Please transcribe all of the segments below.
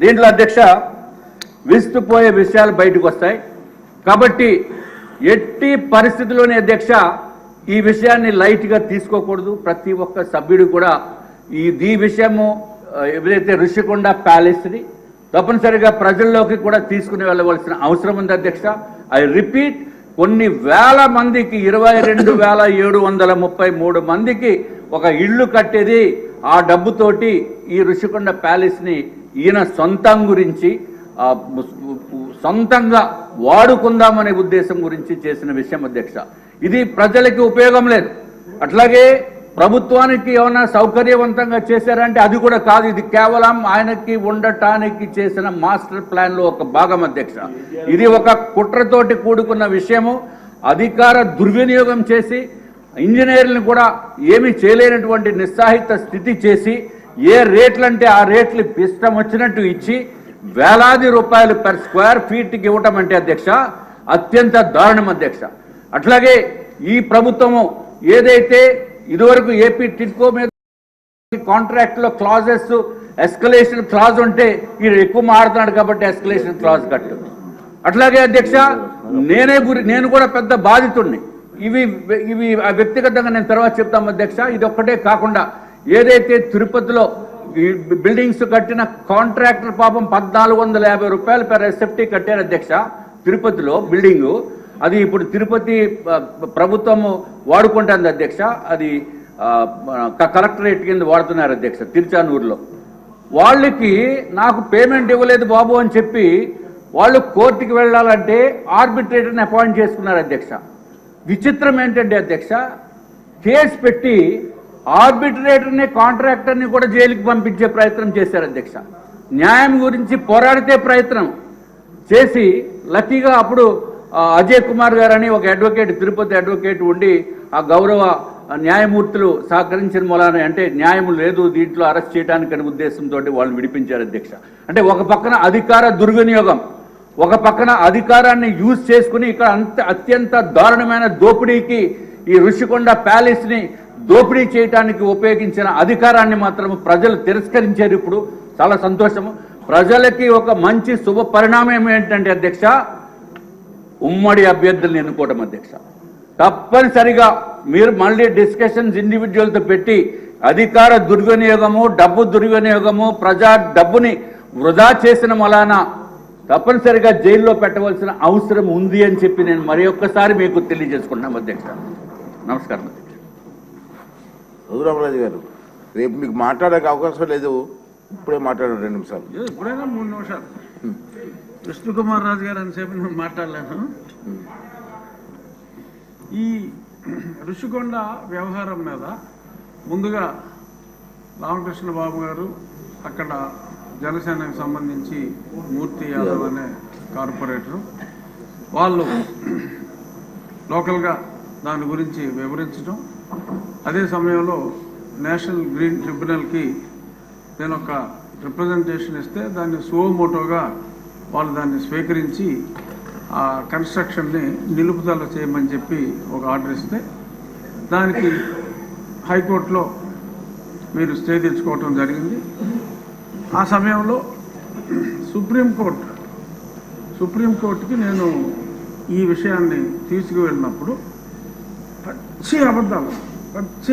దీంట్లో అధ్యక్ష విస్తుపోయే విషయాలు బయటకు వస్తాయి కాబట్టి ఎట్టి పరిస్థితుల్లోనే అధ్యక్ష ఈ విషయాన్ని లైట్గా తీసుకోకూడదు. ప్రతి ఒక్క సభ్యుడు కూడా ఈ విషయము ఏదైతే ఋషికొండ ప్యాలెస్ని తప్పనిసరిగా ప్రజల్లోకి కూడా తీసుకుని వెళ్ళవలసిన అవసరం ఉంది అధ్యక్ష. ఐ రిపీట్, కొన్ని వేల మందికి 22,733 మందికి ఒక ఇల్లు కట్టేది ఆ డబ్బుతోటి ఈ ఋషికొండ ప్యాలెస్ని ఈయన సొంతంగా వాడుకుందామనే ఉద్దేశం గురించి చేసిన విషయం అధ్యక్ష. ఇది ప్రజలకి ఉపయోగం లేదు. అట్లాగే ప్రభుత్వానికి ఏమైనా సౌకర్యవంతంగా చేశారంటే అది కూడా కాదు. ఇది కేవలం ఆయనకి ఉండటానికి చేసిన మాస్టర్ ప్లాన్లో ఒక భాగం అధ్యక్ష. ఇది ఒక కుట్రతోటి కూడుకున్న విషయము. అధికార దుర్వినియోగం చేసి ఇంజనీర్లను కూడా ఏమీ చేయలేనటువంటి నిస్సాహిత స్థితి చేసి ఏ రేట్లంటే ఆ రేట్లు ఇష్టం వచ్చినట్టు ఇచ్చి వేలాది రూపాయలు పర్ స్క్వేర్ ఫీట్కి ఇవ్వటం అంటే అధ్యక్ష అత్యంత దారుణం అధ్యక్ష. అట్లాగే ఈ ప్రభుత్వము ఏదైతే ఇదివరకు ఏపీ టిడ్కో మీద కాంట్రాక్ట్లో క్లాజెస్ ఎస్కలేషన్ క్లాజ్ ఉంటే ఈయన ఎక్కువ మారుతున్నాడు కాబట్టి ఎస్కలేషన్ క్లాజ్ కట్టు. అట్లాగే అధ్యక్ష నేను కూడా పెద్ద బాధితుడిని. ఇవి వ్యక్తిగతంగా నేను తర్వాత చెప్తాం అధ్యక్ష. ఇది ఒక్కటే కాకుండా ఏదైతే తిరుపతిలో బిల్డింగ్స్ కట్టిన కాంట్రాక్టర్ పాపం 1,450 రూపాయలు పెర్ ఎస్ఎఫ్టీ కట్టారు అధ్యక్ష. తిరుపతిలో బిల్డింగు అది ఇప్పుడు తిరుపతి ప్రభుత్వము వాడుకుంటుంది అధ్యక్ష. అది కలెక్టరేట్ కింద వాడుతున్నారు అధ్యక్ష తిరుచానూరులో. వాళ్ళకి నాకు పేమెంట్ ఇవ్వలేదు బాబు అని చెప్పి వాళ్ళు కోర్టుకి వెళ్ళాలంటే ఆర్బిట్రేటర్ని అపాయింట్ చేసుకున్నారు అధ్యక్ష. విచిత్రం ఏంటంటే అధ్యక్ష, కేసు పెట్టి ఆర్బిట్రేటర్ని కాంట్రాక్టర్ని కూడా జైలుకి పంపించే ప్రయత్నం చేశారు అధ్యక్ష. న్యాయం గురించి పోరాడితే ప్రయత్నం చేసి లక్కీగా అప్పుడు అజయ్ కుమార్ గారని ఒక అడ్వకేట్ తిరుపతి అడ్వకేట్ ఉండి ఆ గౌరవ న్యాయమూర్తులు సహకరించిన మూలాన అంటే న్యాయం లేదు దీంట్లో అరెస్ట్ చేయడానికి అనే ఉద్దేశంతో వాళ్ళు విడిపించారు అధ్యక్ష. అంటే ఒక పక్కన అధికార దుర్వినియోగం, ఒక పక్కన అధికారాన్ని యూజ్ చేసుకుని ఇక్కడ అత్యంత దారుణమైన దోపిడీకి ఈ ఋషికొండ ప్యాలెస్ని దోపిడీ చేయడానికి ఉపయోగించిన అధికారాన్ని మాత్రం ప్రజలు తిరస్కరించారు. ఇప్పుడు చాలా సంతోషము. ప్రజలకి ఒక మంచి శుభ పరిణామం ఏంటంటే అధ్యక్ష, ఉమ్మడి అభ్యర్థులను ఎన్నుకోవడం అధ్యక్ష. తప్పనిసరిగా మీరు మళ్ళీ డిస్కషన్స్ ఇండివిజువల్తో పెట్టి అధికార దుర్వినియోగము, డబ్బు దుర్వినియోగము, ప్రజా డబ్బుని వృధా చేసిన వలన తప్పనిసరిగా జైల్లో పెట్టవలసిన అవసరం ఉంది అని చెప్పి నేను మరి ఒక్కసారి మీకు తెలియజేసుకుంటున్నాం అధ్యక్ష. నమస్కారం అధ్యక్ష. రఘురామరాజు గారు, రేపు మీకు మాట్లాడే అవకాశం లేదు, ఇప్పుడే మాట్లాడారు 2 నిమిషాలు. ఇప్పుడైనా 3 నిమిషాలు. విష్ణుకుమార్ రాజు గారు అని చెప్పి నేను మాట్లాడలేను. ఈ ఋషికొండ వ్యవహారం మీద ముందుగా రామకృష్ణ బాబు గారు అక్కడ జనసేనకు సంబంధించి మూర్తి యాదవ్ అనే కార్పొరేటరు వాళ్ళు లోకల్గా దాని గురించి వివరించడం, అదే సమయంలో నేషనల్ గ్రీన్ ట్రిబ్యునల్కి నేను ఒక రిప్రజెంటేషన్ ఇస్తే దాన్ని సువోమోటోగా వాళ్ళు దాన్ని స్వీకరించి ఆ కన్స్ట్రక్షన్ని నిలుపుదల చేయమని చెప్పి ఒక ఆర్డర్ ఇస్తే దానికి హైకోర్టులో మీరు స్టే తెచ్చుకోవటం జరిగింది. ఆ సమయంలో సుప్రీంకోర్టుకి నేను ఈ విషయాన్ని తీసుకువెళ్ళినప్పుడు పచ్చి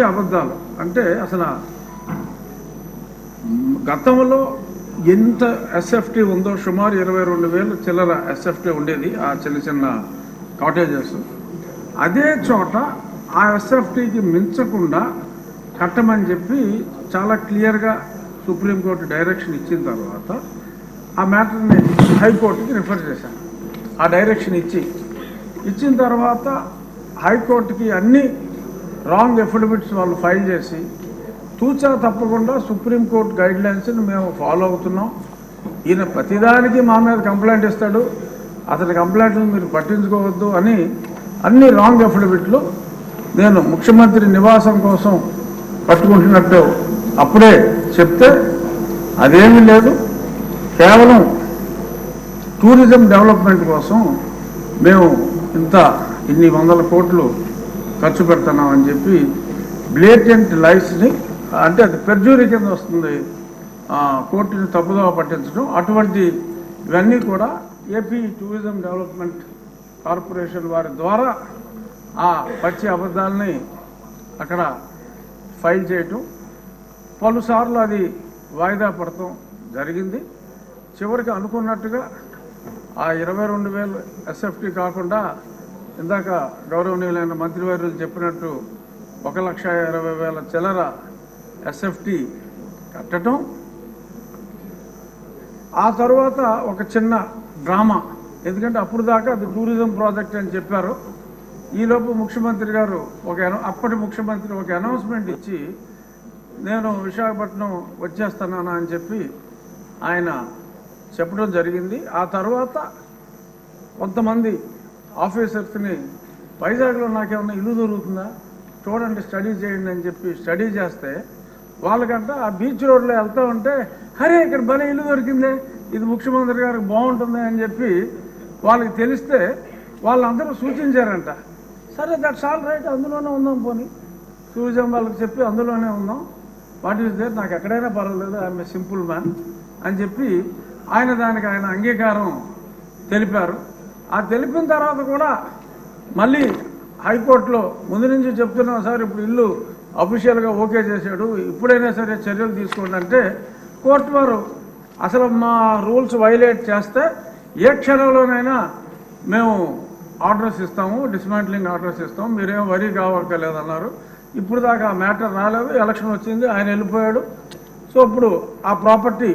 అబద్ధాలు అంటే అసలు గతంలో ఎంత ఎస్ఎఫ్టీ ఉందో సుమారు 22,000 చిల్లర ఎస్ఎఫ్టీ ఉండేది ఆ చిన్న కాటేజెస్. అదే చోట ఆ ఎస్ఎఫ్టీకి మించకుండా కట్టమని చెప్పి చాలా క్లియర్గా సుప్రీంకోర్టు డైరెక్షన్ ఇచ్చిన తర్వాత ఆ మ్యాటర్ని హైకోర్టుకి రిఫర్ చేశాను. ఆ డైరెక్షన్ ఇచ్చిన తర్వాత హైకోర్టుకి అన్ని రాంగ్ ఎఫిడవిట్స్ వాళ్ళు ఫైల్ చేసి తూచా తప్పకుండా సుప్రీంకోర్టు గైడ్ లైన్స్ని మేము ఫాలో అవుతున్నాం. ఈయన ప్రతిదానికి మా మీద కంప్లైంట్ ఇస్తాడు, అతని కంప్లైంట్లు మీరు పట్టించుకోవద్దు అని అన్ని రాంగ్ ఎఫిడవిట్లు నేను ముఖ్యమంత్రి నివాసం కోసం పట్టుకుంటున్నట్టు అప్పుడే చెప్తే అదేమీ లేదు, కేవలం టూరిజం డెవలప్మెంట్ కోసం మేము ఇన్ని 100 కోట్లు ఖర్చు పెడుతున్నామని చెప్పి బ్లేటెంట్ లైస్ని, అంటే అది పెర్జూరీ కింద వస్తుంది కోర్టుని తప్పుదోవ పట్టించడం, అటువంటి ఇవన్నీ కూడా ఏపీ టూరిజం డెవలప్మెంట్ కార్పొరేషన్ వారి ద్వారా ఆ పచ్చి అబద్ధాలని అక్కడ ఫైల్ చేయటం, పలుసార్లు అది వాయిదా పడటం జరిగింది. చివరికి అనుకున్నట్టుగా ఆ 22,000 ఎస్ఎఫ్టీ కాకుండా ఇందాక గౌరవనీయులైన మంత్రివర్యులు చెప్పినట్టు 1,20,000 చిల్లర ఎస్ఎఫ్టీ కట్టడం, ఆ తర్వాత ఒక చిన్న డ్రామా, ఎందుకంటే అప్పుడు దాకా అది టూరిజం ప్రాజెక్ట్ అని చెప్పారు. ఈలోపు ముఖ్యమంత్రి గారు అప్పటి ముఖ్యమంత్రి ఒక అనౌన్స్మెంట్ ఇచ్చి నేను విశాఖపట్నం వచ్చేస్తున్నాను అని చెప్పి ఆయన చెప్పడం జరిగింది. ఆ తర్వాత కొంతమంది ఆఫీసర్స్ని వైజాగ్లో నాకేమన్నా ఇల్లు దొరుకుతుందా చూడండి, స్టడీ చేయండి అని చెప్పి స్టడీ చేస్తే వాళ్ళకంట ఆ బీచ్ రోడ్లో వెళ్తూ ఉంటే అరే ఇక్కడ భలే ఇల్లు దొరికిందే, ఇది ముఖ్యమంత్రి గారికి బాగుంటుంది అని చెప్పి వాళ్ళకి తెలిస్తే వాళ్ళందరూ సూచించారంట. సరే దట్స్ ఆల్ రైట్, అందులోనే ఉందాం, పోనీ టూరిజం వాళ్ళకి చెప్పి అందులోనే ఉందాం, వాట్ ఈస్ దేర్, నాకు ఎక్కడైనా పర్వాలేదు, ఐఎమ్ ఏ సింపుల్ మ్యాన్ అని చెప్పి దానికి ఆయన అంగీకారం తెలిపారు. ఆ తెలిపిన తర్వాత కూడా మళ్ళీ హైకోర్టులో ముందు నుంచి చెప్తున్నాం సార్, ఇప్పుడు ఇల్లు అఫీషియల్గా ఓకే చేశాడు, ఇప్పుడైనా సరే చర్యలు తీసుకోండి అంటే కోర్టు వారు అసలు మా రూల్స్ వైలేట్ చేస్తే ఏ క్షణంలోనైనా మేము ఆర్డర్స్ ఇస్తాము, డిస్మాంట్లింగ్ ఆర్డర్స్ ఇస్తాము, మీరేం వరీ కావక్కర్లేదన్నారు. ఇప్పుడు దాకా ఆ మ్యాటర్ రాలేదు, ఎలక్షన్ వచ్చింది, ఆయన వెళ్ళిపోయాడు. సో ఇప్పుడు ఆ ప్రాపర్టీ,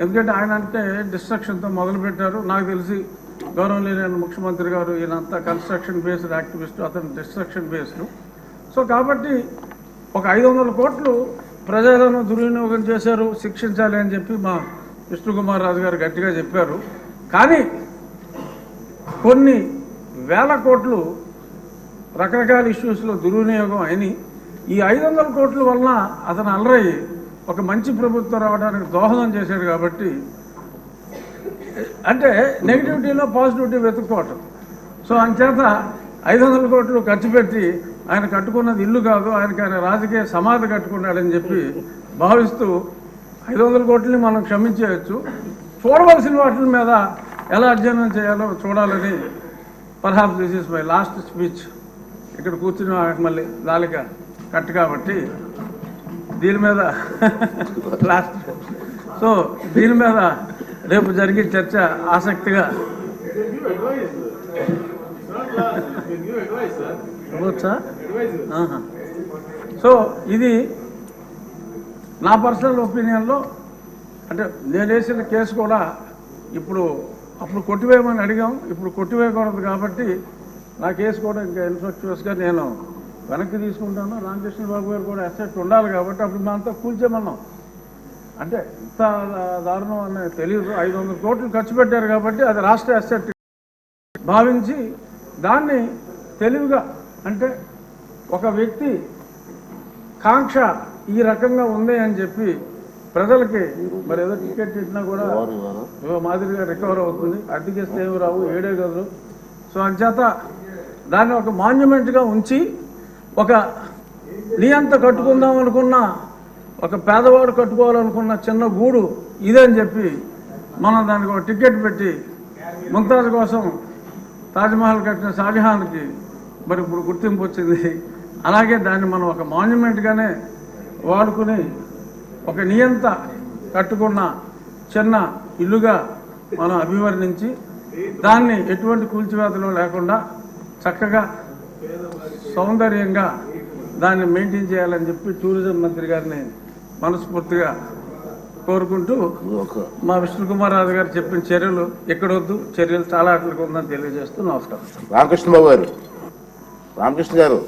ఎందుకంటే ఆయన అంటే డిస్ట్రక్షన్తో మొదలుపెట్టారు, నాకు తెలిసి గౌరవనీయులైన ముఖ్యమంత్రి గారు ఈయనంతా కన్స్ట్రక్షన్ బేస్డ్ యాక్టివిస్ట్, అతను డిస్ట్రక్షన్ బేస్డ్. సో కాబట్టి ఒక 500 కోట్లు ప్రజలను దుర్వినియోగం చేశారు, శిక్షించాలి అని చెప్పి మా విష్ణుకుమార్ రాజు గారు గట్టిగా చెప్పారు. కానీ కొన్ని వేల కోట్లు రకరకాల ఇష్యూస్లో దుర్వినియోగం అయినాయి. ఈ 500 కోట్ల వలన అతను అలరయ్యి ఒక మంచి ప్రభుత్వం రావడానికి దోహదం చేశాడు. కాబట్టి అంటే నెగిటివిటీలో పాజిటివిటీ వెతుక్కోవటం. సో అంచేత 500 కోట్లు ఖర్చు పెట్టి ఆయన కట్టుకున్నది ఇల్లు కాదు, ఆయన రాజకీయ సమాధి కట్టుకున్నాడని చెప్పి భావిస్తూ 500 కోట్లని మనం క్షమించేయచ్చు, చూడవలసిన వాటి మీద ఎలా అధ్యయనం చేయాలో చూడాలని perhaps this is my last speech. ఇక్కడ కూర్చుని మళ్ళీ దాలిక కట్ కాబట్టి దీని మీద లాస్ట్, సో దీని మీద రేపు జరిగే చర్చ ఆసక్తిగా సో ఇది నా పర్సనల్ ఒపీనియన్లో, అంటే నేను వేసిన కేసు కూడా అప్పుడు కొట్టివేయమని అడిగాం, ఇప్పుడు కొట్టివేయకూడదు కాబట్టి నా కేసు కూడా ఇంకా ఇన్ఫెక్చువస్గా నేను వెనక్కి తీసుకుంటాను. రామకృష్ణ బాబు గారు కూడా అసెట్ ఉండాలి కాబట్టి అప్పుడు మేమంతా కూల్చేమన్నాం. అంటే ఇంత దారుణం అనేది తెలియదు, 500 కోట్లు ఖర్చు పెట్టారు కాబట్టి అది రాష్ట్ర అసెట్ భావించి దాన్ని తెలివిగా, అంటే ఒక వ్యక్తి కాంక్ష ఈ రకంగా ఉంది అని చెప్పి ప్రజలకి మరి ఏదో టికెట్ ఇచ్చినా కూడా మాదిరిగా రికవర్ అవుతుంది, అద్దెకిస్తే ఏమి రావు, 7 గదులు. సో అంచేత దాన్ని ఒక మాన్యుమెంట్గా ఉంచి ఒక నియంత కట్టుకుందాం అనుకున్న, ఒక పేదవాడు కట్టుకోవాలనుకున్న చిన్న గూడు ఇదని చెప్పి మనం దానికి ఒక టికెట్ పెట్టి ముంతాజ్ కోసం తాజ్మహల్ కట్టిన షాజహాన్కి మరి ఇప్పుడు గుర్తింపు వచ్చింది. అలాగే దాన్ని మనం ఒక మాన్యుమెంట్గానే వాడుకుని ఒక నియంత కట్టుకున్న చిన్న ఇల్లుగా మనం అభివర్ణించి దాన్ని ఎటువంటి కూల్చివేతలు లేకుండా చక్కగా సౌందర్యంగా దాన్ని మెయింటైన్ చేయాలని చెప్పి టూరిజం మంత్రి గారిని మనస్ఫూర్తిగా కోరుకుంటూ మా విష్ణుకుమార్ రాజు గారు చెప్పిన చర్యలు ఎక్కడొద్దు, చర్యలు చాలా అట్లకు ఉందని తెలియజేస్తూ నమస్కారం. రామకృష్ణ బాబు గారు, రామకృష్ణ గారు